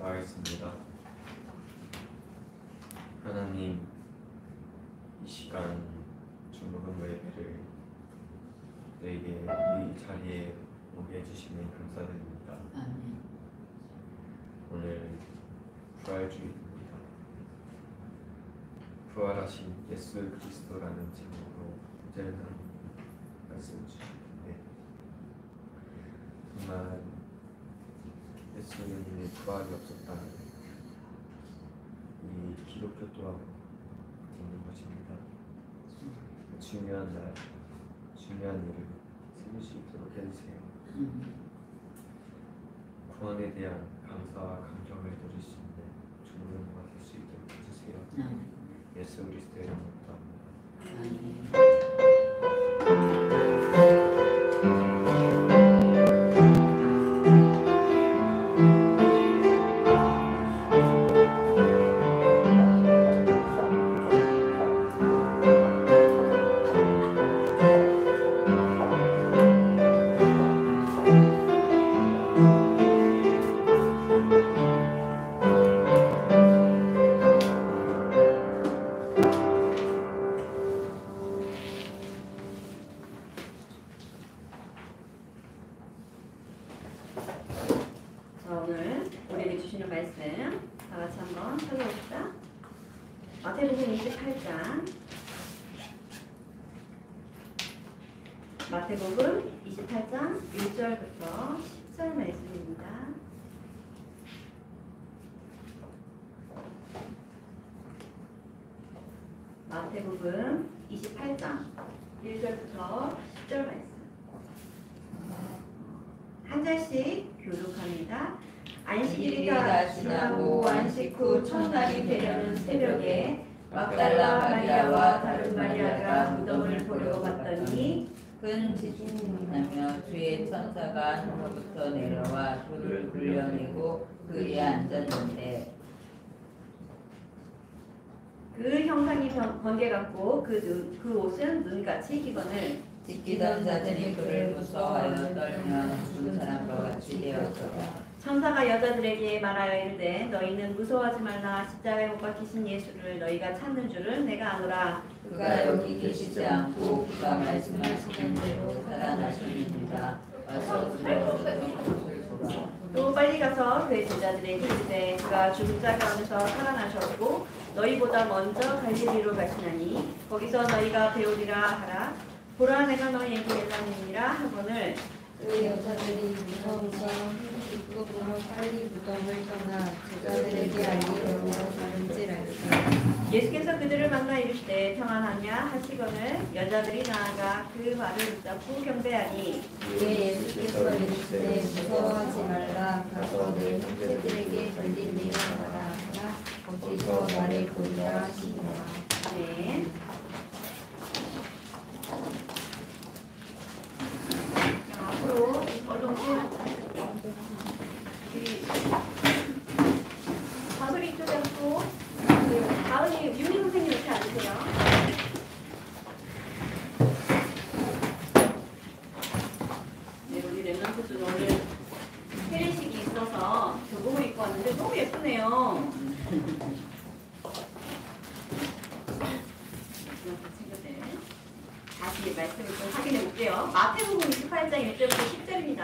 기도하겠습니다. 하나님, 이 시간 중복음의 예배를 너에게 이 자리에 오게 해주시면 감사드립니다. 아멘. 오늘 부활주일입니다. 부활하신 예수 그리스도라는 제목으로 이제는 말씀 주시는데, 정말 예수님의 부활이 없었다면 이 기독교 또한 없는 것입니다. 중요한 날, 중요한 일을 생길 수 있도록 해주세요. 구원에 대한 감사와 감격을 누릴 수 있는 중요한 될 수 있도록 해주세요. 예수 그리스도의 이름으로 기도합니다. 오늘 우리에게 주시는 말씀 다 같이 한번 찾아봅시다. 마태복음 28장, 마태복음 28장 1절부터 10절 말씀입니다. 마태복음 28장 1절부터 10절 말씀 한 절씩 교독합니다. 안식일이가 지나고 안식 후 첫날이 되려는 새벽에 막달라 마리아와 다른 마리아가 무덤을 보러 갔더니 큰 지진이 나며 주의 천사가 하늘로부터 내려와 돌을 굴려내고 그에 앉았는데 그 형상이 번개 같고 그 옷은 눈같이 희건을 지키던 자들이 그를 무서워하여 떨며 죽은 사람과 같이 되었더라. 천사가 여자들에게 말하여 이르되 너희는 무서워하지 말라. 십자가에 못 박히신 예수를 너희가 찾는 줄을 내가 아노라. 그가 여기 계시지 않고 그가 말씀하시는 대로 살아나십니다. 와서 두려워서 또 빨리 가서 그의 제자들에게 이르되 그가 죽은 자 가운데서 살아나셨고 너희보다 먼저 갈릴리로 가시나니 거기서 너희가 배우리라 하라. 보라 내가 너희에게 일러내니라 하거늘 그 여자들이 무서워서 입구로 빨리 무덤을 떠나 제자들에게 알리려고 가는지 알까. 예수께서 그들을 만나 이르시되 평안하냐 하시거늘 여자들이 나아가 그 발을 붙잡고 경배하니 이에 예수께서 이르시되 무서워하지 말라. 가서 내 형제들에게 갈릴리로 가라 하라. 거기서 나를 보리라 하시니라. 네. 앞으로 얼른 가솔이 이쪽에 앉고 다은이 윤희 선생님 이렇게 앉으세요. 네, 우리 랩런트도 오늘 회례식이 있어서 교복을 입고 왔는데 너무 예쁘네요. 다시 말씀을 좀 확인해 볼게요. 마태복음 28장 1절부터 10절입니다.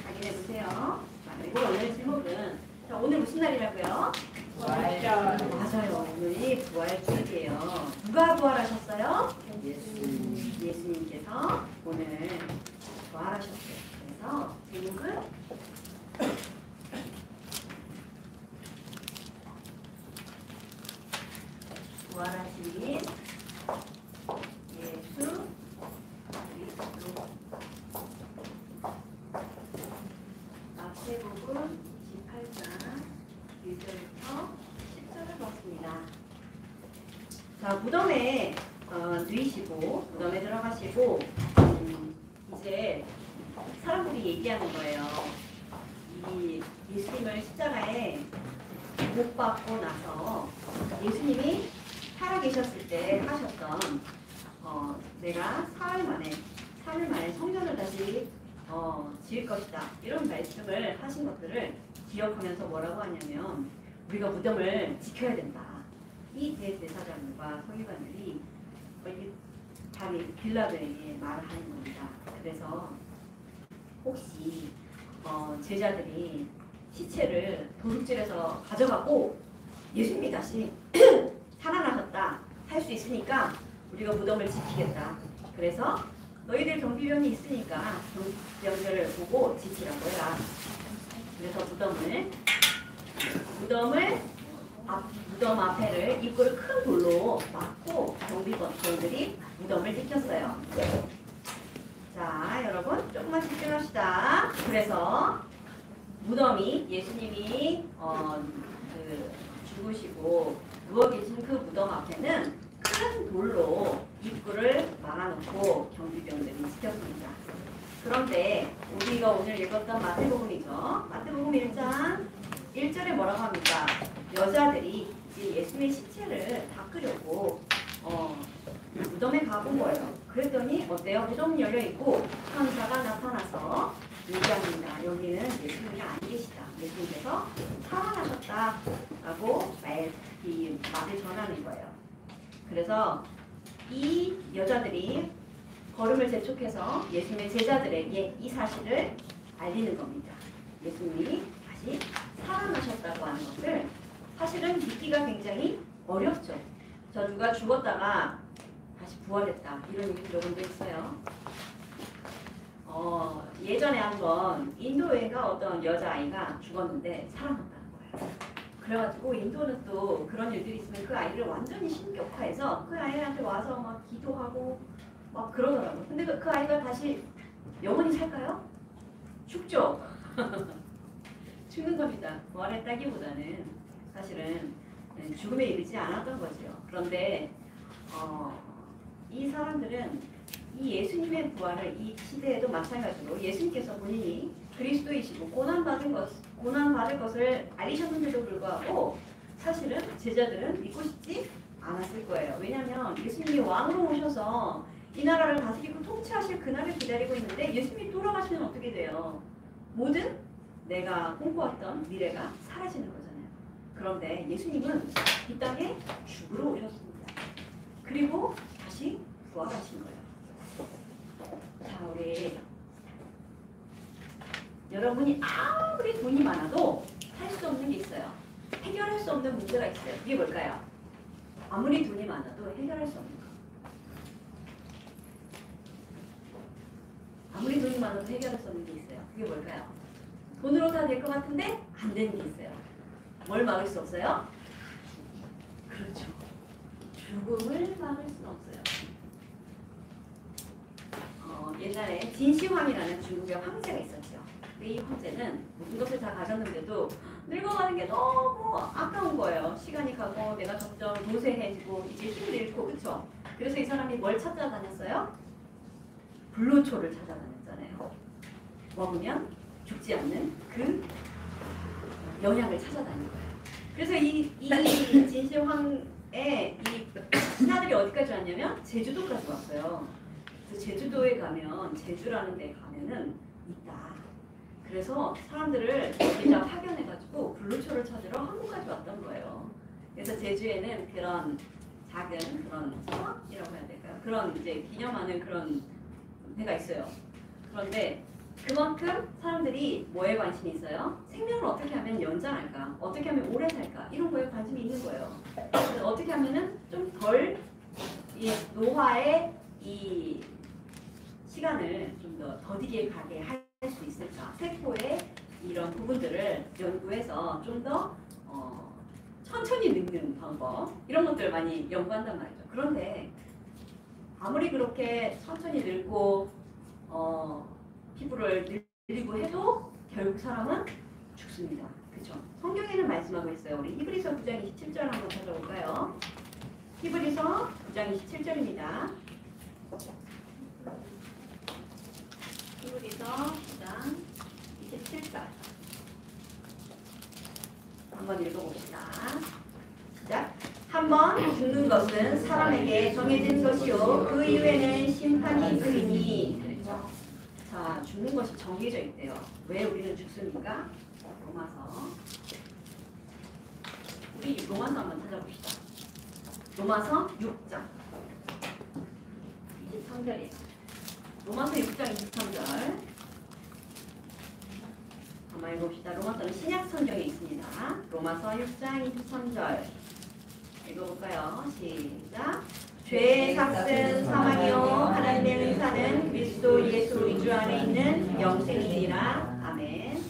확인해 보세요. 그리고 오늘 제목은 오늘 무슨 날이라고요? 부활절. 맞아요. 오늘이 부활주일이에요. 누가 부활하셨어요? 예수. 예수님께서 오늘 부활하셨어요. 그래서 제목은 부활하신 예수 그리스도. 마태복음 28장 1절부터 10절을 봤습니다. 자, 무덤에 누이시고 무덤에 들어가시고 이제 사람들이 얘기하는 거예요. 이 예수님을 십자가에 못 박고 나서 예수님이 살아계셨을 때 하셨던 내가 사흘 만에 성전을 다시 지을 것이다. 이런 말씀을 하신 것들을 기억하면서 뭐라고 하냐면 우리가 무덤을 지켜야 된다. 이 대제사장과 서기관들이 자기 빌라도에게 말을 하는 겁니다. 그래서 혹시 제자들이 시체를 도둑질해서 가져가고 예수님이 다시 살아나셨다 할 수 있으니까 우리가 무덤을 지키겠다. 그래서 너희들 경비병이 있으니까 경비병들을 보고 지키라고 해라. 그래서 무덤 앞에를 입구를 큰 돌로 막고 경비병들이 무덤을 지켰어요. 자, 여러분 조금만 집중합시다. 그래서 무덤이 예수님이 죽으시고 누워 계신 그 무덤 앞에는 큰 돌로 입구를 막아놓고 경비병들이 지켰습니다. 그런데 우리가 오늘 읽었던 마태복음이죠. 마태복음 1장 1절에 뭐라고 합니까? 여자들이 이제 예수님의 시체를 닦으려고 무덤에 가본 거예요. 그랬더니 어때요? 무덤이 열려있고 천사가 나타나서 얘기합니다. 여기는 예수님이 안 계시다. 예수님께서 살아나셨다라고 말을 전하는 거예요. 그래서 이 여자들이 걸음을 재촉해서 예수님의 제자들에게 이 사실을 알리는 겁니다. 예수님이 다시 살아나셨다고 하는 것을 사실은 믿기가 굉장히 어렵죠. 저 누가 죽었다가 다시 부활했다 이런 얘기 들어본 적 있어요. 예전에 한번 인도에가 어떤 여자아이가 죽었는데 살아났다는 거예요. 그래가지고 인도는 또 그런 일들이 있으면 그 아이를 완전히 신격화해서 그 아이한테 와서 막 기도하고 막 그러더라고요. 근데 그 아이가 다시 영원히 살까요? 죽죠. 죽는 겁니다. 부활했다기보다는 사실은 죽음에 이르지 않았던 거죠. 그런데 이 사람들은 이 예수님의 부활을 이 시대에도 마찬가지로 예수님께서 본인이 그리스도이시고 고난받을 것을 알리셨는데도 불구하고 사실은 제자들은 믿고 싶지 않았을 거예요. 왜냐하면 예수님이 왕으로 오셔서 이 나라를 다스리고 통치하실 그날을 기다리고 있는데 예수님이 돌아가시면 어떻게 돼요? 모든 내가 꿈꿔왔던 미래가 사라지는 거잖아요. 그런데 예수님은 이 땅에 죽으러 오셨습니다. 그리고 다시 부활하신 거예요. 자, 우리 여러분이 아무리 돈이 많아도 할 수 없는 게 있어요. 해결할 수 없는 문제가 있어요. 그게 뭘까요? 아무리 돈이 많아도 해결할 수 없는 거. 아무리 돈이 많아도 해결할 수 없는 게 있어요. 그게 뭘까요? 돈으로 다 될 것 같은데 안 되는 게 있어요. 뭘 막을 수 없어요? 그렇죠. 죽음을 막을 수는 없어요. 옛날에 진시황이라는 중국의 황제가 있었죠. 이 황제는 모든 것을 다 가졌는데도 늙어가는 게 너무 아까운 거예요. 시간이 가고 내가 점점 노쇠해지고 이제 힘을 잃고 그렇죠. 그래서 이 사람이 뭘 찾아다녔어요? 불로초를 찾아다녔잖아요. 먹으면 죽지 않는 그 영양을 찾아다닌 거예요. 그래서 이 진시황의 이 신하들이 어디까지 왔냐면 제주도까지 왔어요. 그래서 제주도에 가면 제주라는 데 가면은 있다. 그래서 사람들을 여기다 파견해가지고 불로초를 찾으러 한국까지 왔던 거예요. 그래서 제주에는 그런 작은 그런 서막이라고 해야 될까요? 그런 이제 기념하는 그런 데가 있어요. 그런데 그만큼 사람들이 뭐에 관심이 있어요? 생명을 어떻게 하면 연장할까? 어떻게 하면 오래 살까? 이런 거에 관심이 있는 거예요. 어떻게 하면은 좀 덜 노화의 이 시간을 좀 더 더디게 가게 할 수 있을까? 세포의 이런 부분들을 연구해서 좀 더 천천히 늙는 방법 이런 것들을 많이 연구한단 말이죠. 그런데 아무리 그렇게 천천히 늙고 피부를 늘리고 해도 결국 사람은 죽습니다. 그렇죠? 성경에는 말씀하고 있어요. 우리 히브리서 9장 27절 한번 찾아볼까요? 히브리서 9장 27절입니다. 히브리서 9장 27절 한번 읽어봅시다. 시작. 한번 죽는 것은 사람에게 정해진 것이요 그 이후에는 심판이 있으니. 자, 죽는 것이 정해져 있대요. 왜 우리는 죽습니까? 로마서 로마서 한번 찾아봅시다. 로마서 6장 23절이에요. 로마서 6장 23절 한번 읽어봅시다. 로마서는 신약 성경에 있습니다. 로마서 6장 23절 읽어볼까요? 시작. 죄의 삭은 사망이요 하나님의 은사는 그리스도 예수 우리 주 안에 있는 영생이니라. 아멘.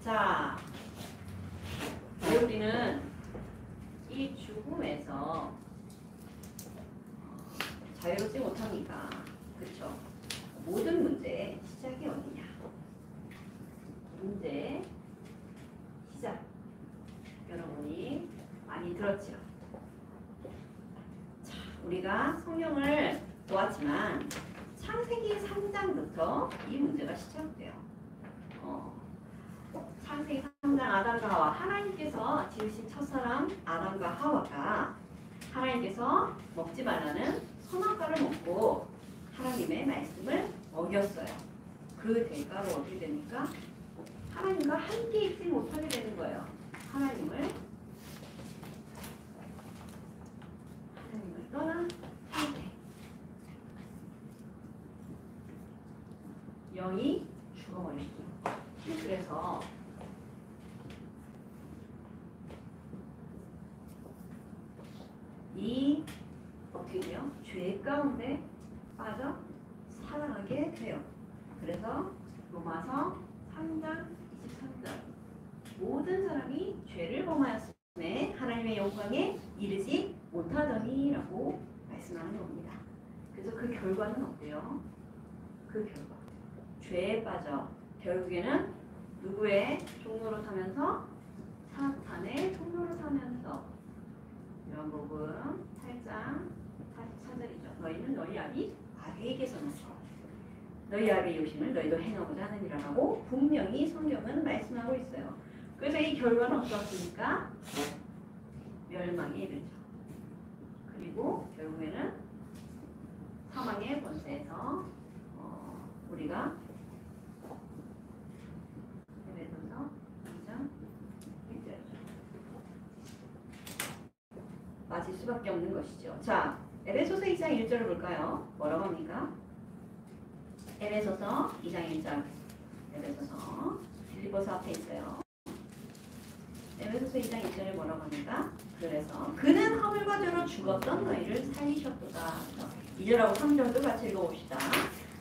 자, 왜 우리는 이 죽음에서 자유롭지 못합니까? 그렇죠? 모든 문제의 시작이 어디냐? 문제 시작. 여러분이 많이 들었죠? 자, 우리가 성경을 보았지만 창세기 3장부터 이 문제가 시작돼요. 창세기 3장 아담과 하와, 하나님께서 지으신 첫사람 아담과 하와가 하나님께서 먹지 말라는 선악과를 먹고 하나님의 말씀을 어겼어요. 그 대가로 어떻게 됩니까? 하나님과 함께 있지 못하게 되는 거예요. 하나님을 떠난 상태. 영이 죽어버렸죠. 그래서 이 어떻게 돼요? 죄 가운데 빠져 살아가게 돼요. 그래서 로마서 3장 23절 모든 사람이 죄를 범하였음에 하나님의 영광에 이르지 못하더니라고 말씀하는 겁니다. 그래서 그 결과는 어때요? 그 결과 죄에 빠져 결국에는 누구의 종로로 타면서 사탄의 종로로 타면서 이런 부분 8장 44절이죠. 너희는 너희 아비 아비에게서 났어. 너희 아비의 욕심을 너희도 행하고자 하느니라고 분명히 성경은 말씀하고 있어요. 그래서 이 결과는 어떻습니까? 멸망에 이르죠. 그리고 결국에는 사망의 권세에서 우리가 에베소서 2장 1절 맞을 수밖에 없는 것이죠. 자, 에베소서 2장 1절을 볼까요? 뭐라고 합니까? 에베소서 2장 1절 에베소서 빌립보서 앞에 있어요. 에베소서 2장 1절에 뭐라고 합니까? 그래서 그는 허물과 죄로 죽었던 너희를 살리셨도다. 2절하고 3절도 같이 읽어봅시다.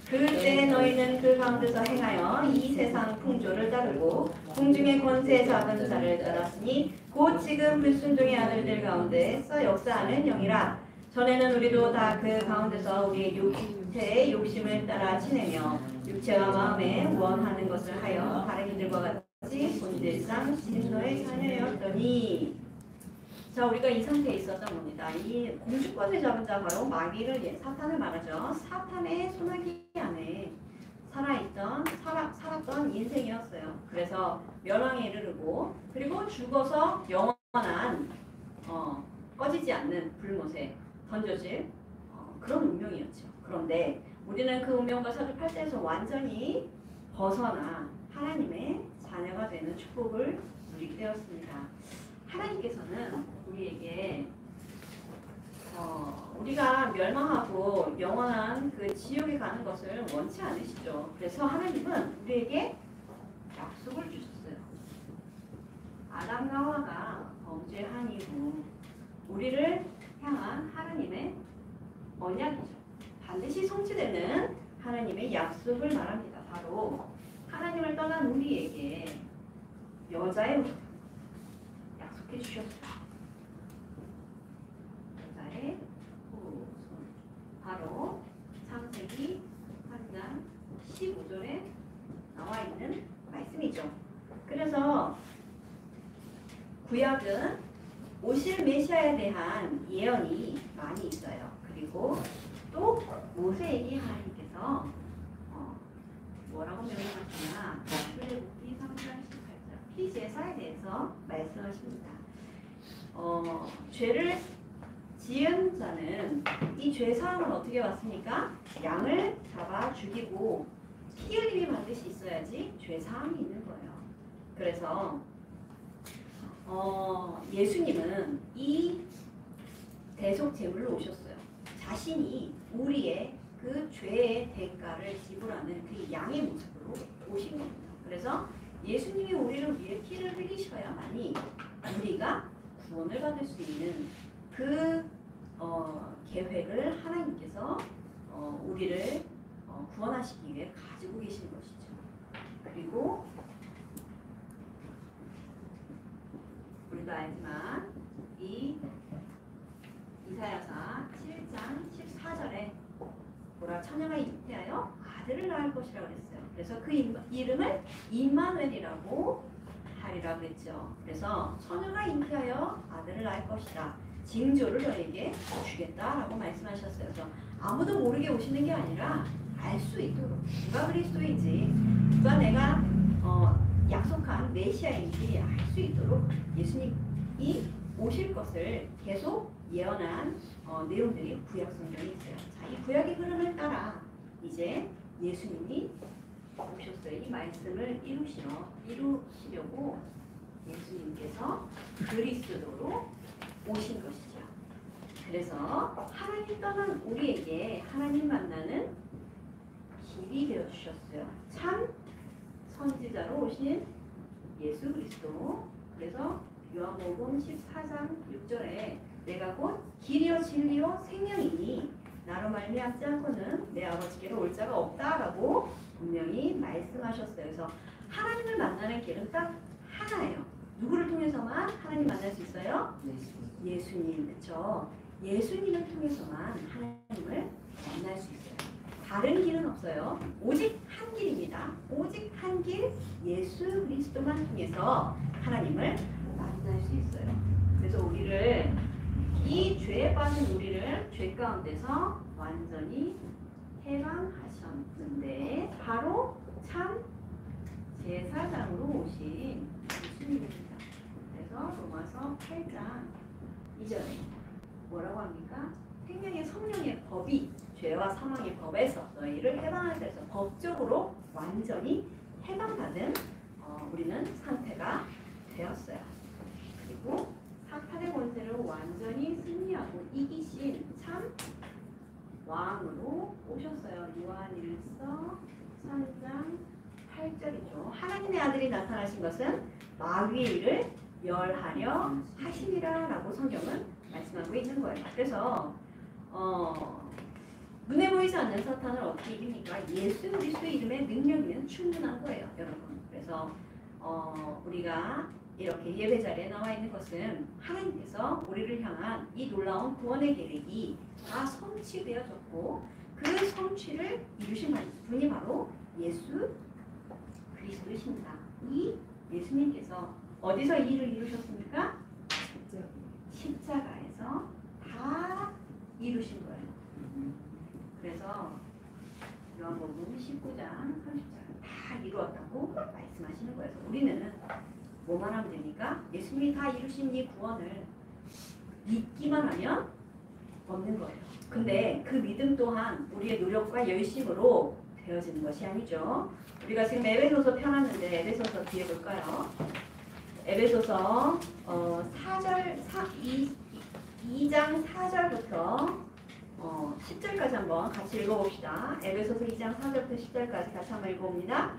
그때 너희는 그 가운데서 행하여 이 세상 풍조를 따르고 공중의 권세 잡은 자를 따랐으니 곧 지금 불순종의 아들들 가운데서 역사하는 영이라. 전에는 우리도 다 그 가운데서 우리의 육체의 욕심을 따라 지내며 육체와 마음에 원하는 것을 하여 다른 이들과 같이 본질상 진노의 자녀였더니. 자, 우리가 이 상태에 있었던 겁니다. 이 공주권을 잡은 자 바로 마귀를 사탄을 말하죠. 사탄의 소나기 안에 살았던 인생이었어요. 그래서 멸망에 이르르고 그리고 죽어서 영원한 꺼지지 않는 불못에 던져질 그런 운명이었죠. 그런데 우리는 그 운명과 사주팔자에서 완전히 벗어나 하나님의 자녀가 되는 축복을 누리게 되었습니다. 하나님께서는 우리에게 우리가 멸망하고 영원한 그 지옥에 가는 것을 원치 않으시죠. 그래서 하나님은 우리에게 약속을 주셨어요. 아담과 하와가 범죄한 이후 우리를 향한 하나님의 언약이죠. 반드시 성취되는 하나님의 약속을 말합니다. 바로 하나님을 떠난 우리에게 여자의 약속해 주셨어요. 여자의 후손. 바로 창세기 3장 15절에 나와 있는 말씀이죠. 그래서 구약은 오실 메시아에 대한 예언이 많이 있어요. 그리고 또 모세에게 하나님께서 뭐라고 명령하시나 출애굽기 3장 18절 피제사에 대해서 말씀하십니다. 죄를 지은 자는 이 죄 사함을 어떻게 받습니까? 양을 잡아 죽이고 피 흘림이 반드시 있어야지 죄 사함이 있는 거예요. 그래서 예수님은 이 대속 제물로 오셨어요. 자신이 우리의 그 죄의 대가를 지불하는 그 양의 모습으로 오신 겁니다. 그래서 예수님이 우리를 위해 피를 흘리셔야만이 우리가 구원을 받을 수 있는 그 계획을 하나님께서 우리를 구원하시기 위해 가지고 계신 것이죠. 그리고 우리도 알지만 이 이사야서 7장 14절에 보라 처녀가 잉태하여 아들을 낳을 것이라고 그랬어요. 그래서 그 이름을 임마누엘이라고 하리라 그랬죠. 그래서 처녀가 잉태하여 아들을 낳을 것이다. 징조를 너에게 주겠다라고 말씀하셨어요. 그래서 아무도 모르게 오시는 게 아니라 알 수 있도록 누가 그리스도인지 누가 내가 약속한 메시아인지 알 수 있도록 예수님이 오실 것을 계속 예언한 내용들이 구약 성경에 있어요. 자, 이 구약의 흐름을 따라 이제 예수님이 오셨어요. 이 말씀을 이루시려고 예수님께서 그리스도로 오신 것이죠. 그래서 하나님 떠난 우리에게 하나님 만나는 길이 되어 주셨어요. 참 선지자로 오신 예수 그리스도. 그래서 요한복음 14장 6절에 내가 곧 길이요 진리요 생명이니 나로 말미암지 않고는 내 아버지께로 올 자가 없다라고 분명히 말씀하셨어요. 그래서 하나님을 만나는 길은 딱 하나예요. 누구를 통해서만 하나님 만날 수 있어요? 예수님. 그렇죠? 예수님을 통해서만 하나님을 만날 수 있어요. 다른 길은 없어요. 오직 한 길입니다. 오직 한 길, 예수 그리스도만 통해서 하나님을 만날 수 있어요. 그래서 우리를 이 죄에 빠진 우리를 죄 가운데서 완전히 해방하셨는데 바로 참 제사장으로 오신 예수님입니다. 그래서 로마서 8장 2절에 뭐라고 합니까? 생명의 성령의 법이 죄와 사망의 법에서 너희를 해방하다 해서 법적으로 완전히 해방받은 우리는 상태가 되었어요. 그리고 사탄의 권세를 완전히 승리하고 이기신 참 왕으로 오셨어요. 요한일서 3장 8절이죠. 하나님의 아들이 나타나신 것은 마귀의 일을 멸하려 하시리라 라고 성경은 말씀하고 있는 거예요. 그래서 눈에 보이지 않는 사탄을 어떻게 이깁니까? 예수 그리스도의 이름의 능력이면 충분한 거예요, 여러분. 그래서 우리가 이렇게 예배 자리에 나와 있는 것은 하나님께서 우리를 향한 이 놀라운 구원의 계획이 다 성취되어졌고 그 성취를 이루신 분이 바로 예수 그리스도이십니다. 이 예수님께서 어디서 이 일을 이루셨습니까? 십자가에서 다 이루신 거예요. 그래서 요한복음 19장 30절 다 이루었다고 말씀하시는 거예요. 그래서 우리는 뭐만 하면 됩니까? 예수님이 다 이루신 이 구원을 믿기만 하면 얻는 거예요. 근데 그 믿음 또한 우리의 노력과 열심으로 되어지는 것이 아니죠. 우리가 지금 에베소서 펴놨는데 에베소서 뒤에 볼까요? 에베소서 2장 4절부터 10절까지 한번 같이 읽어봅시다. 에베소서 2장 4절부터 10절까지 같이 한번 읽어봅니다.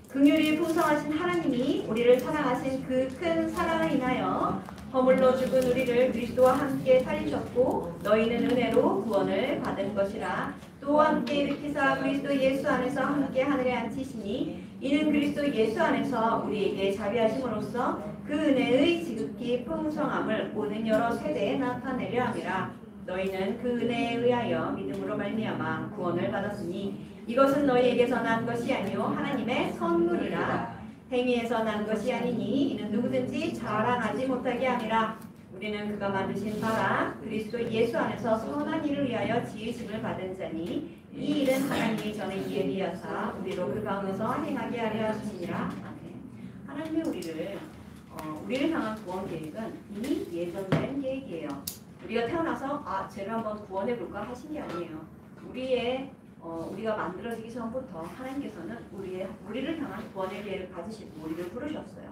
긍휼이 풍성하신 하나님이 우리를 사랑하신 그 큰 사랑을 인하여 허물로 죽은 우리를 그리스도와 함께 살리셨고 너희는 은혜로 구원을 받은 것이라. 또 함께 일으키사 그리스도 예수 안에서 함께 하늘에 앉히시니 이는 그리스도 예수 안에서 우리에게 자비하심으로써 그 은혜의 지극히 풍성함을 모든 여러 세대에 나타내려 함이라. 너희는 그 은혜에 의하여 믿음으로 말미암아 구원을 받았으니 이것은 너희에게서 난 것이 아니요 하나님의 선물이라. 행위에서 난 것이 아니니 이는 누구든지 자랑하지 못하게 함이라. 우리는 그가 만드신 바라 그리스도 예수 안에서 선한 일을 위하여 지으심을 받은 자니 이 일은 하나님이 전에 예비하사 우리로 그 가운데서 행하게 하려 하시니라. 하나님이 우리를 향한 구원 계획은 이미 예정된 계획이에요. 우리가 태어나서 죄를 한번 구원해 볼까 하신 게 아니에요. 우리가 만들어지기 전부터 하나님께서는 우리를 향한 구원의 계획을 가지시고 우리를 부르셨어요.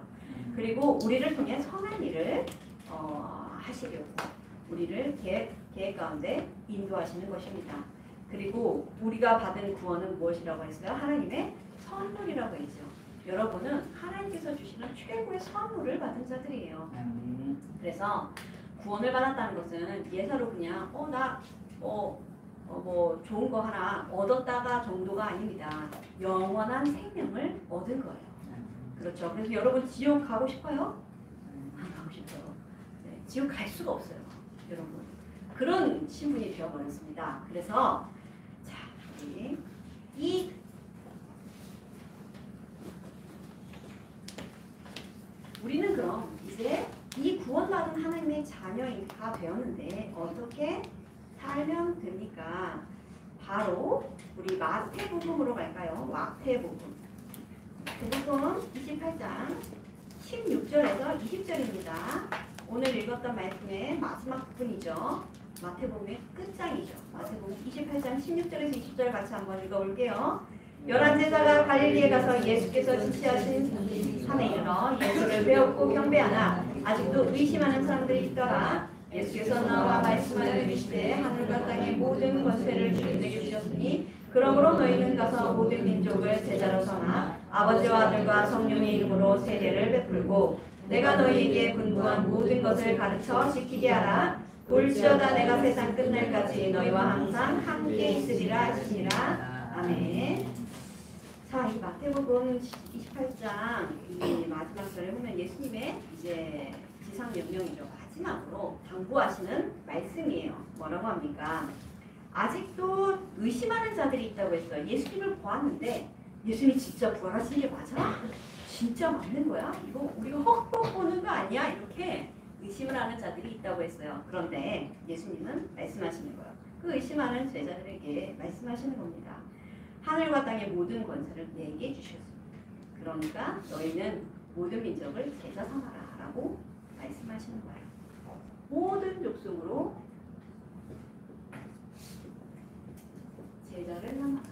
그리고 우리를 통해 선한 일을 하시려고 우리를 계획 가운데 인도하시는 것입니다. 그리고 우리가 받은 구원은 무엇이라고 했어요? 하나님의 선물이라고 했죠. 여러분은 하나님께서 주시는 최고의 선물을 받은 자들이에요. 그래서 구원을 받았다는 것은 예사로 그냥 뭐 좋은 거 하나 얻었다가 정도가 아닙니다. 영원한 생명을 얻은 거예요. 그렇죠. 그래서 여러분 지옥 가고 싶어요? 안 가고 싶어요. 네, 지옥 갈 수가 없어요. 여러분. 그런 신분이 되어버렸습니다. 그래서 자, 우리는 그럼 이제 이 구원받은 하나님의 자녀가 되었는데 어떻게 살면 됩니까? 바로 우리 마태복음으로 갈까요? 마태복음 28장 16절에서 20절입니다. 오늘 읽었던 말씀의 마지막 부분이죠. 마태복음의 끝장이죠. 마태복음 28장 16절에서 20절 같이 한번 읽어볼게요. 11제자가 갈릴리에 가서 예수께서 지시하신 산에 이르러 예수를 배웠고 경배하나 아직도 의심하는 사람들이 있더라. 예수께서 나와 말씀하여 이르시되 하늘과 땅의 모든 권세를 주님에게 주셨으니 그러므로 너희는 가서 모든 민족을 제자로 삼아 아버지와 아들과 성령의 이름으로 세례를 베풀고 내가 너희에게 분부한 모든 것을 가르쳐 지키게 하라. 볼지어다 내가 세상 끝날까지 너희와 항상 함께 있으리라 하시니라. 아멘. 자, 이 마태복음 28장 이 마지막 절에 보면 예수님의 이제 지상 명령이죠. 마지막으로 당부하시는 말씀이에요. 뭐라고 합니까? 아직도 의심하는 자들이 있다고 했어요. 예수님을 보았는데 예수님이 진짜 부활하신 게 맞아? 진짜 맞는 거야? 이거 우리가 헛헛 보는 거 아니야? 이렇게 의심을 하는 자들이 있다고 했어요. 그런데 예수님은 말씀하시는 거예요. 그 의심하는 제자들에게 말씀하시는 겁니다. 하늘과 땅의 모든 권세를 내게 주셨습니다. 그러니까 너희는 모든 민족을 제자 삼아라 라고 말씀하시는 거예요. 모든 족속으로 제자를 삼아라.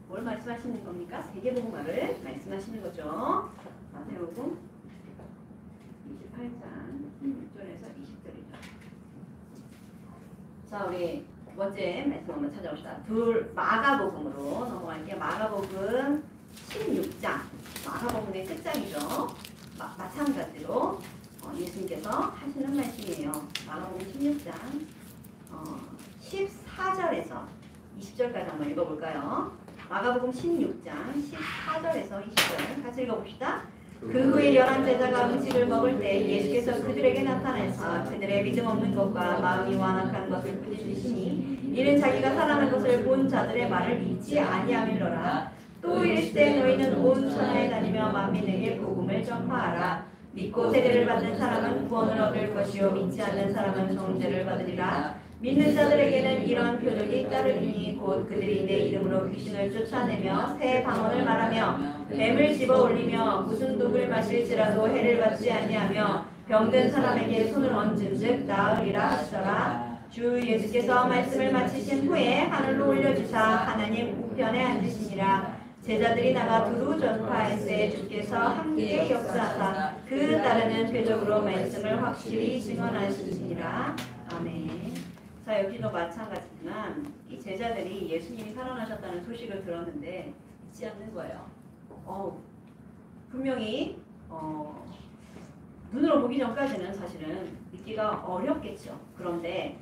뭘 말씀하시는 겁니까? 세계복음화를 말씀하시는 거죠. 마태복음 28장 16절에서 20절이죠. 자, 우리 두 번째 말씀 한번 찾아봅시다. 마가복음으로 넘어갈게요. 마가복음 16장. 마가복음의 끝장이죠. 마찬가지로 예수님께서 하시는 말씀이에요. 마가복음 16장 14절에서 20절까지 한번 읽어볼까요? 마가복음 16장 14절에서 20절 같이 읽어봅시다. 그 후에 11제자가 음식을 먹을 때 예수께서 그들에게 나타나서 그들의 믿음 없는 것과 마음이 완악한 것을 꾸짖으시니 이는 자기가 살아난 것을 본 자들의 말을 믿지 아니함이로라. 또 이르시되 너희는 온 천하에 다니며 만민에게 복음을 전파하라. 믿고 세례를 받는 사람은 구원을 얻을 것이요 믿지 않는 사람은 정죄를 받으리라. 믿는 자들에게는 이런 표적이 따르리니 곧 그들이 내 이름으로 귀신을 쫓아내며 새 방언을 말하며 뱀을 집어 올리며 무슨 독을 마실지라도 해를 받지 아니하며 병든 사람에게 손을 얹은즉 나으리라 하시더라. 주 예수께서 말씀을 마치신 후에 하늘로 올려주사 하나님 우편에 앉으시니라. 제자들이 나가 두루 전파할때 주께서 함께 역사하사 그 따르는 표적으로 말씀을 확실히 증언하시니라. 아멘. 자, 여기도 마찬가지지만 이 제자들이 예수님이 살아나셨다는 소식을 들었는데 믿지 않는 거예요. 분명히 눈으로 보기 전까지는 사실은 믿기가 어렵겠죠. 그런데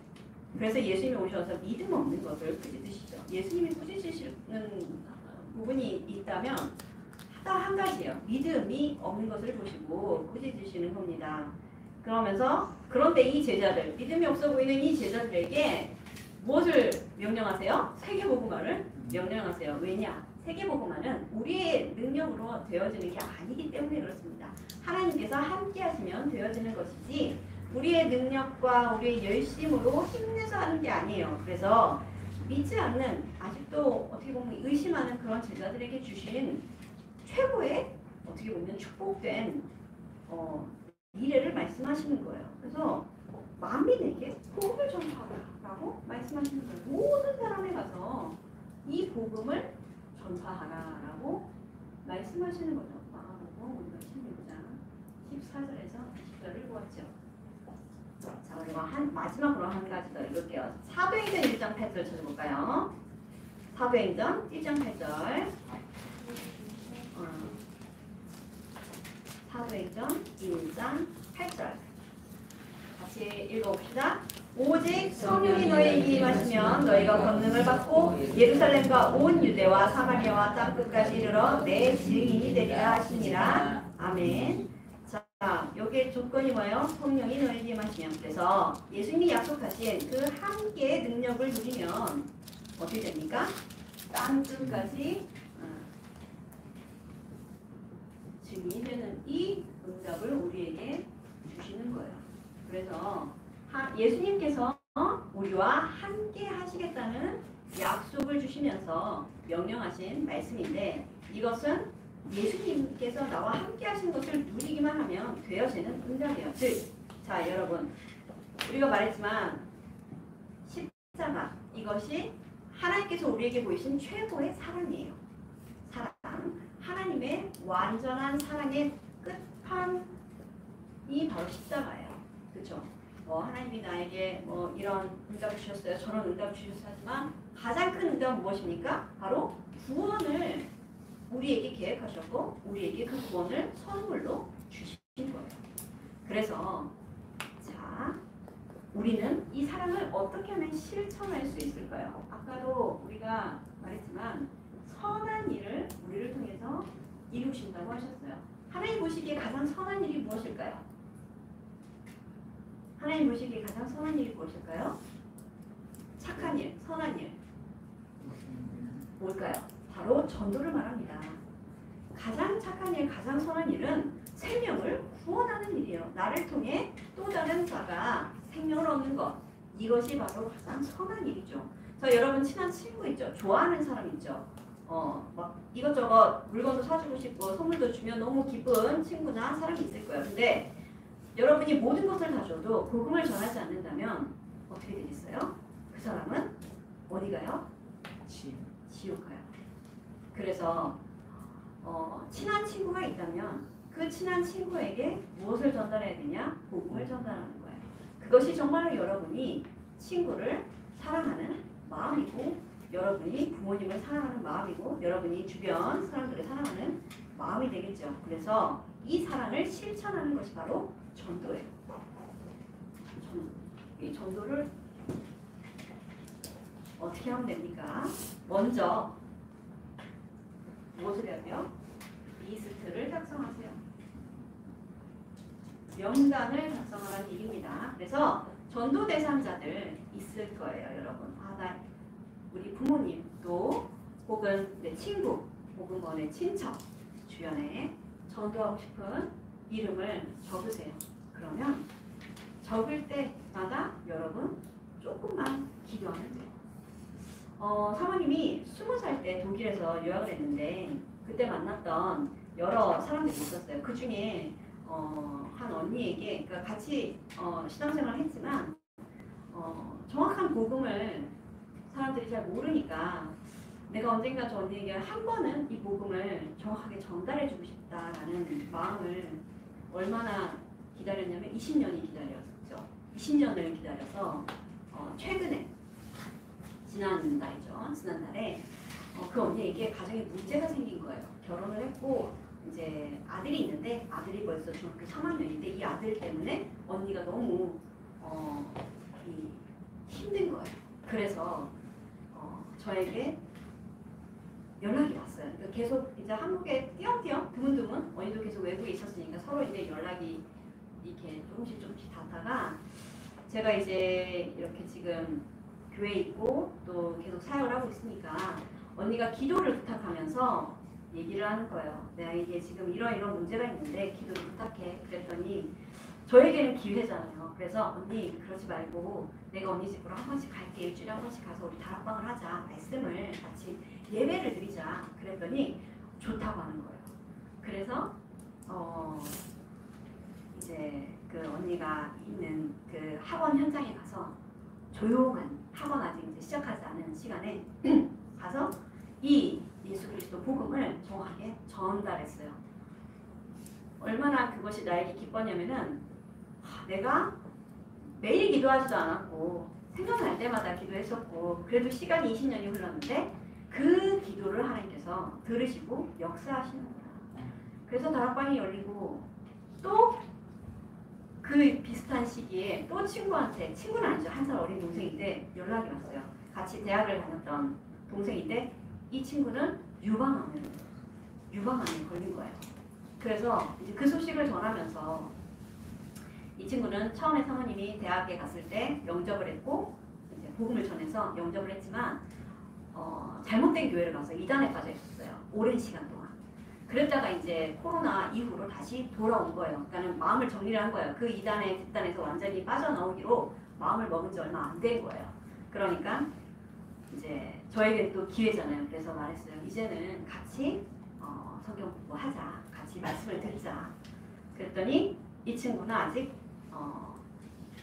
그래서 예수님이 오셔서 믿음 없는 것을 꾸짖으시죠. 예수님이 꾸짖으시는 부분이 있다면 딱 한 가지예요. 믿음이 없는 것을 보시고 꾸짖으시는 겁니다. 그러면서 그런데 이 제자들, 믿음이 없어 보이는 이 제자들에게 무엇을 명령하세요? 세계복음화를 명령하세요. 왜냐? 세계복음화는 우리의 능력으로 되어지는 게 아니기 때문에 그렇습니다. 하나님께서 함께 하시면 되어지는 것이지 우리의 능력과 우리의 열심으로 힘내서 하는 게 아니에요. 그래서 믿지 않는, 아직도 어떻게 보면 의심하는 그런 제자들에게 주신 최고의 어떻게 보면 축복된 미래를 말씀하시는 거예요. 그래서 만민에게 복음을 전파하라라고 말씀하시는 거예요. 모든 사람에 가서 이 복음을 전파하라라고 말씀하시는 거죠. 마가복음 우리가 16장 14절에서 20절을 보았죠. 자, 우리 그리고 마지막으로 한 가지 더 읽을게요. 사도행전 1장 8절 찾아볼까요? 사도행전 1장 8절. 사도행전 1장 8절. 같이 읽어봅시다. 오직 성령이 너희에게 임하시면 너희가 권능을 받고 예루살렘과 온 유대와 사마리아와 땅끝까지 이르러 내 증인이 되리라 하시니라. 아멘. 자, 여기에 조건이 뭐예요? 성령이 너희에게 임하시면. 그래서 예수님이 약속하신 그 함께의 능력을 누리면 어떻게 됩니까? 땅끝까지 증인이 되는 이 응답을 우리에게 주시는 거예요. 그래서 예수님께서 우리와 함께 하시겠다는 약속을 주시면서 명령하신 말씀인데, 이것은 예수님께서 나와 함께 하신 것을 누리기만 하면 되어지는 응답이에요. 즉, 자 여러분, 우리가 말했지만 십자가, 이것이 하나님께서 우리에게 보이신 최고의 사랑이에요. 사랑, 하나님의 완전한 사랑의 끝판이 바로 십자가예요. 그렇죠? 하나님이 나에게 이런 응답을 주셨어요, 저런 응답을 주셨어요 하지만 가장 큰 응답은 무엇입니까? 바로 구원을 우리에게 계획하셨고 우리에게 그 구원을 선물로 주신 거예요. 그래서 자, 우리는 이 사랑을 어떻게 하면 실천할 수 있을까요? 아까도 우리가 말했지만 선한 일을 우리를 통해서 이루신다고 하셨어요. 하나님 보시기에 가장 선한 일이 무엇일까요? 하나님 보시기에 가장 선한 일이 무엇일까요? 착한 일, 선한 일. 뭘까요? 바로 전도를 말합니다. 가장 착한 일, 가장 선한 일은 생명을 구원하는 일이에요. 나를 통해 또 다른 자가 생명을 얻는 것. 이것이 바로 가장 선한 일이죠. 여러분 친한 친구 있죠? 좋아하는 사람 있죠? 막 이것저것 물건도 사주고 싶고 선물도 주면 너무 기쁜 친구나 사람이 있을 거예요. 근데 여러분이 모든 것을 다 줘도 복음을 전하지 않는다면 어떻게 되겠어요? 그 사람은 어디 가요? 지옥 가요. 그래서 친한 친구가 있다면 그 친한 친구에게 무엇을 전달해야 되냐? 복음을 전달하는 거예요. 그것이 정말로 여러분이 친구를 사랑하는 마음이고, 여러분이 부모님을 사랑하는 마음이고, 여러분이 주변 사람들을 사랑하는 마음이 되겠죠. 그래서 이 사랑을 실천하는 것이 바로 전도예요. 이 전도를 어떻게 하면 됩니까? 먼저 무엇을 해야요? 리스트를 작성하세요. 명단을 작성하라는 얘기입니다. 그래서 전도 대상자들 있을 거예요, 여러분. 우리 부모님, 또 혹은 내 친구, 혹은 내 친척 주변에 전도하고 싶은 이름을 적으세요. 그러면 적을 때마다 여러분 조금만 기도하면 돼요. 사모님이 20살 때 독일에서 유학을 했는데 그때 만났던 여러 사람들이 있었어요. 그 중에 한 언니에게, 그러니까 같이 신앙생활을 했지만 정확한 복음을 사람들이 잘 모르니까 내가 언젠가 저 언니에게 한 번은 이 복음을 정확하게 전달해주고 싶다라는 마음을 얼마나 기다렸냐면 20년이 기다렸죠. 20년을 기다려서 최근에 지난달에 그 언니에게 가정에 문제가 생긴 거예요. 결혼을 했고 이제 아들이 있는데 아들이 벌써 중학교 3학년인데 이 아들 때문에 언니가 너무 힘든 거예요. 그래서 저에게 연락이 왔어요. 그러니까 계속 이제 한국에 띄엄띄엄 드문드문 언니도 계속 외국에 있었으니까 서로 이제 연락이 이렇게 조금씩 닿다가 제가 이제 이렇게 지금 교회에 있고 또 계속 사역을 하고 있으니까 언니가 기도를 부탁하면서 얘기를 하는 거예요. 내가 이게 지금 이런 문제가 있는데 기도를 부탁해. 그랬더니 저에게는 기회잖아요. 그래서 언니 그러지 말고 내가 언니 집으로 한 번씩 갈게. 일주일에 한 번씩 가서 우리 다락방을 하자. 말씀을 같이 예배를 드리자. 그랬더니 좋다고 하는 거예요. 그래서 이제 그 언니가 있는 그 학원 현장에 가서 조용한 학원 아직 이제 시작하지 않은 시간에 가서 이 예수 그리스도 복음을 정확하게 전달했어요. 얼마나 그것이 나에게 기뻤냐면은 내가 매일 기도하지도 않았고 생각날 때마다 기도했었고 그래도 시간이 20년이 흘렀는데 그 기도를 하나님께서 들으시고 역사하시는 거야. 그래서 다락방이 열리고 또 그 비슷한 시기에 또 친구한테, 친구는 아니죠, 한 살 어린 동생인데 연락이 왔어요. 같이 대학을 다녔던 동생인데 이 친구는 유방암에 걸린 거예요. 그래서 이제 그 소식을 전하면서 이 친구는 처음에 사모님이 대학에 갔을 때 영접을 했고 이제 복음을 전해서 영접을 했지만 잘못된 교회를 가서 이단에 빠져 있었어요. 오랜 시간 동안. 그랬다가 이제 코로나 이후로 다시 돌아온 거예요. 그러니까 마음을 정리를 한 거예요. 그 이단의 뒷단에서 완전히 빠져나오기로 마음을 먹은 지 얼마 안 된 거예요. 그러니까 이제 저에게 또 기회잖아요. 그래서 말했어요. 이제는 같이 성경 공부하자. 같이 말씀을 듣자. 그랬더니 이 친구는 아직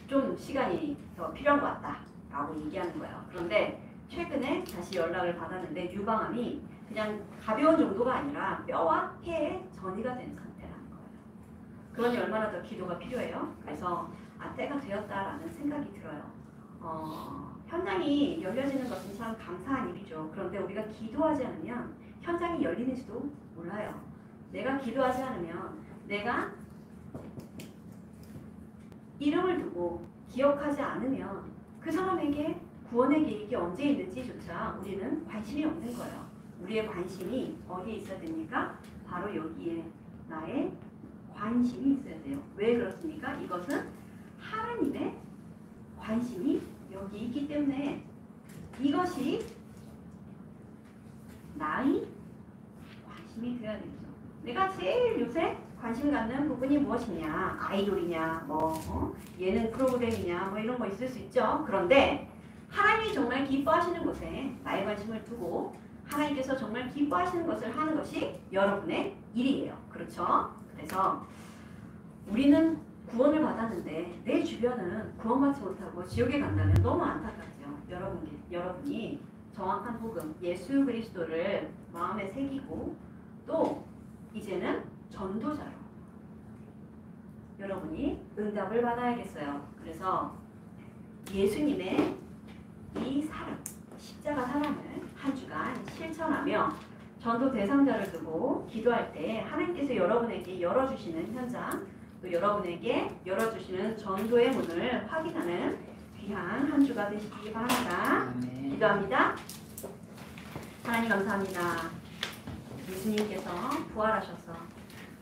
좀 시간이 더 필요한 것 같다 라고 얘기하는 거예요. 그런데 최근에 다시 연락을 받았는데 유방암이 그냥 가벼운 정도가 아니라 뼈와 폐에 전이가 된 상태라는 거예요. 그러니 얼마나 더 기도가 필요해요. 그래서 때가 되었다라는 생각이 들어요. 현장이 열려지는 것은 참 감사한 일이죠. 그런데 우리가 기도하지 않으면 현장이 열리는지도 몰라요. 내가 기도하지 않으면, 내가 이름을 두고 기억하지 않으면 그 사람에게 구원의 계획이 언제 있는지조차 우리는 관심이 없는 거예요. 우리의 관심이 어디에 있어야 됩니까? 바로 여기에 나의 관심이 있어야 돼요. 왜 그렇습니까? 이것은 하나님의 관심이 여기 있기 때문에 이것이 나의 관심이 되어야 되죠. 내가 제일 요새 관심 갖는 부분이 무엇이냐? 아이돌이냐, 예능 프로그램이냐, 이런 거 있을 수 있죠. 그런데 하나님이 정말 기뻐하시는 것에 나의 관심을 두고 하나님께서 정말 기뻐하시는 것을 하는 것이 여러분의 일이에요. 그렇죠? 그래서 우리는 구원을 받았는데 내 주변은 구원받지 못하고 지옥에 간다면 너무 안타깝죠. 여러분이 정확한 복음, 예수 그리스도를 마음에 새기고 또 이제는 전도자로 여러분이 응답을 받아야겠어요. 그래서 예수님의 이 사랑, 십자가 사랑을 한 주간 실천하며 전도 대상자를 두고 기도할 때 하나님께서 여러분에게 열어주시는 현장, 또 여러분에게 열어주시는 전도의 문을 확인하는 귀한 한 주가 되시기 바랍니다. 기도합니다. 하나님 감사합니다. 예수님께서 부활하셔서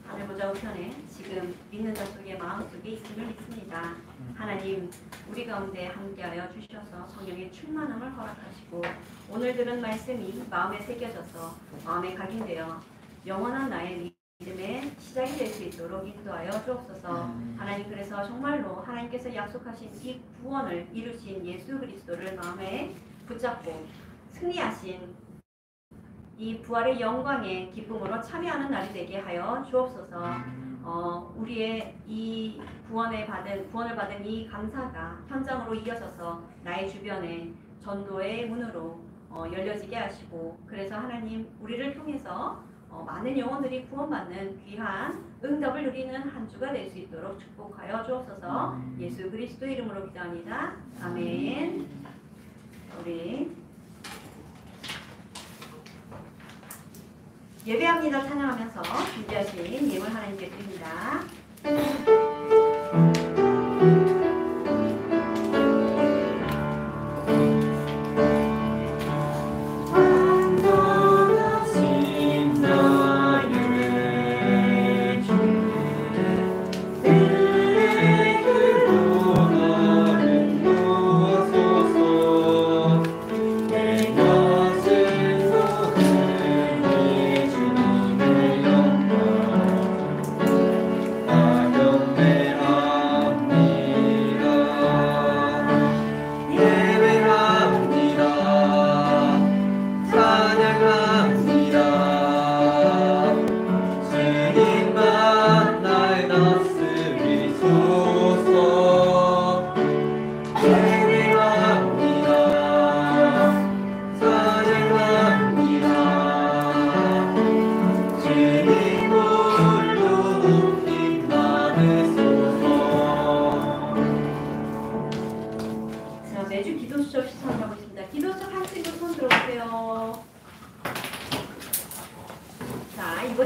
하늘 보좌 우편에 지금 믿는 자 속의 마음속에 있음을 믿습니다. 하나님, 우리 가운데 함께하여 주셔서 성령의 충만함을 허락하시고 오늘 들은 말씀이 마음에 새겨져서 마음에 각인되어 영원한 나의 믿음의 시작이 될 수 있도록 인도하여 주옵소서. 하나님, 그래서 정말로 하나님께서 약속하신 이 구원을 이루신 예수 그리스도를 마음에 붙잡고 승리하신 이 부활의 영광의 기쁨으로 참여하는 날이 되게 하여 주옵소서. 우리의 이 구원을 받은 이 감사가 현장으로 이어져서 나의 주변에 전도의 문으로 열려지게 하시고, 그래서 하나님, 우리를 통해서 많은 영혼들이 구원받는 귀한 응답을 누리는 한 주가 될 수 있도록 축복하여 주옵소서. 예수 그리스도 이름으로 기도합니다. 아멘. 우리 예배합니다. 찬양하면서 준비하신 예물 하나님께 드립니다. 영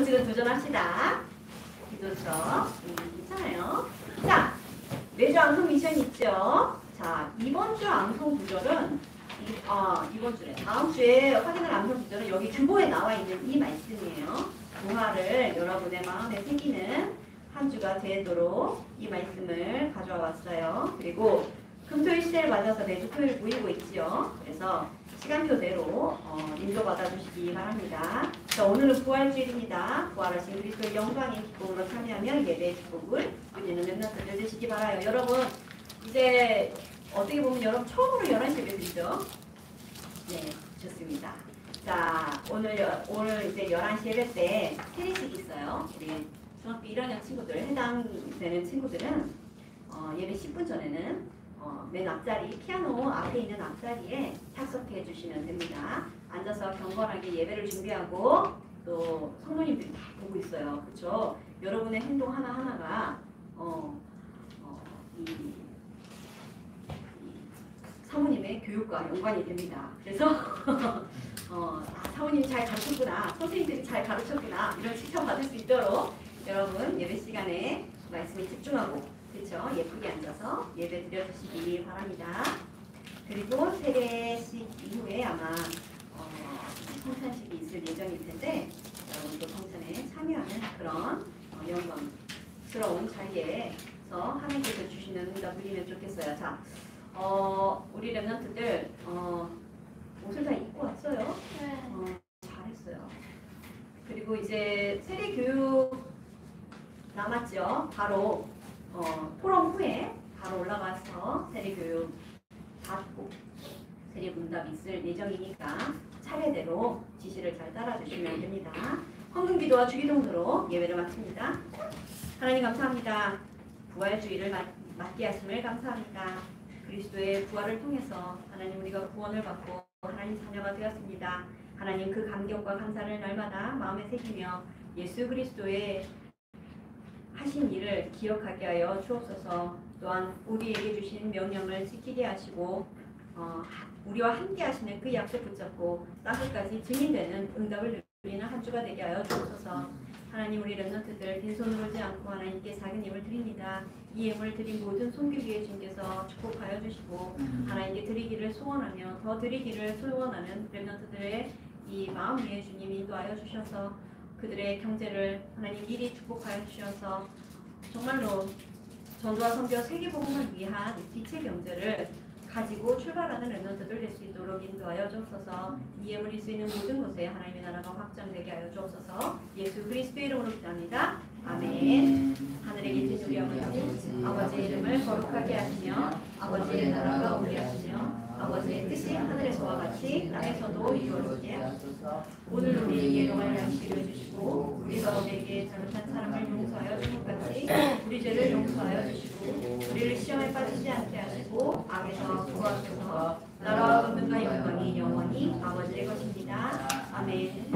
번씩은 도전합시다. 기도처. 괜찮아요. 자, 매주 암송 미션 있죠? 자, 이번 주 암송 구절은 이번 주에 다음 주에 확인할 암송 구절은 여기 주보에 나와 있는 이 말씀이에요. 부활을 여러분의 마음에 새기는 한 주가 되도록 이 말씀을 가져와 왔어요. 그리고 금토일 시대를 맞아서 매주 토요일 모이고 있지요. 그래서 시간표대로 인도받아 주시기 바랍니다. 자, 오늘은 부활주일입니다. 부활하신 그리스도의 영광의 기쁨으로 참여하며 예배의 축복을 누리는 렘넌트들 되시기 바라요. 여러분, 이제 어떻게 보면 여러분 처음으로 11시 예배 드리죠? 네, 좋습니다. 자, 오늘 이제 11시 예배 때 세례식이 있어요. 우리 중학교 1학년 친구들, 해당되는 친구들은 예배 10분 전에는 맨 앞자리, 피아노 앞에 있는 앞자리에 착석해 주시면 됩니다. 앉아서 경건하게 예배를 준비하고 또 성도님들이 다 보고 있어요. 그렇죠? 여러분의 행동 하나하나가 이 사모님의 교육과 연관이 됩니다. 그래서 사모님이 잘 가르쳤구나, 선생님들이 잘 가르쳤구나, 이런 칭찬 받을 수 있도록 여러분 예배 시간에 말씀에 집중하고, 그렇죠? 예쁘게 앉아서 예배 드려주시기 바랍니다. 그리고 세례식 이후에 아마 성찬식이 있을 예정일 텐데 여러분도 성찬에 참여하는 그런 영광스러운 자리에서 하나님께서 주시는 응답 누리면 좋겠어요. 자, 우리 렘넌트들 옷을 다 입고 왔어요. 잘했어요. 그리고 이제 세례 교육 남았죠. 바로 포럼 후에 바로 올라가서 세례 교육 받고 세례 문답 있을 예정이니까 차례대로 지시를 잘 따라주시면 됩니다. 헌금기도와 주기도문으로 예배를 마칩니다. 하나님 감사합니다. 부활주의를 맞게 하심을 감사합니다. 그리스도의 부활을 통해서 하나님 우리가 구원을 받고 하나님 자녀가 되었습니다. 하나님 그 감격과 감사를 날마다 마음에 새기며 예수 그리스도의 하신 일을 기억하게 하여 주옵소서. 또한 우리에게 주신 명령을 지키게 하시고 우리와 함께 하시는 그 약속 붙잡고 땅끝까지 증인되는 응답을 누리는 한 주가 되게 하여 주옵소서. 하나님 우리 렘넌트들 빈손으로 오지 않고 하나님께 작은 예물 드립니다. 이 예물 드린 모든 손길위에 주님께서 축복하여 주시고 하나님께 드리기를 소원하며 더 드리기를 소원하는 렘넌트들의 이 마음 위에 주님이 인도하여 주셔서 그들의 경제를 하나님 미리 축복하여 주셔서 정말로 전도와 선교 세계복음을 위한 빛의 경제를 가지고 출발하는 렘넌트들 될 수 있도록 인도하여 주옵소서. 이 예물이 쓰이는 모든 곳에 하나님의 나라가 확장되게 하여 주옵소서. 예수 그리스도의 이름으로 기도합니다. 아멘. 하늘에 계신 우리 아버지, 아버지의 이름을 거룩하게 하시며 아버지의 나라가 오게 하시며 아버지의 뜻이 하늘에서와 같이 땅에서도 이루어지게 하소서. 오늘 우리에게 용할 양식을 주시고 우리가 우리에게 잘못한 사람을 용서하여 준 것 같이 우리 죄를 용서하여 주시고 우리를 시험에 빠지지 않게 하시고 악에서 구하소서. 나라와 권능과 영광이 영원히 아버지의 것입니다. 아멘.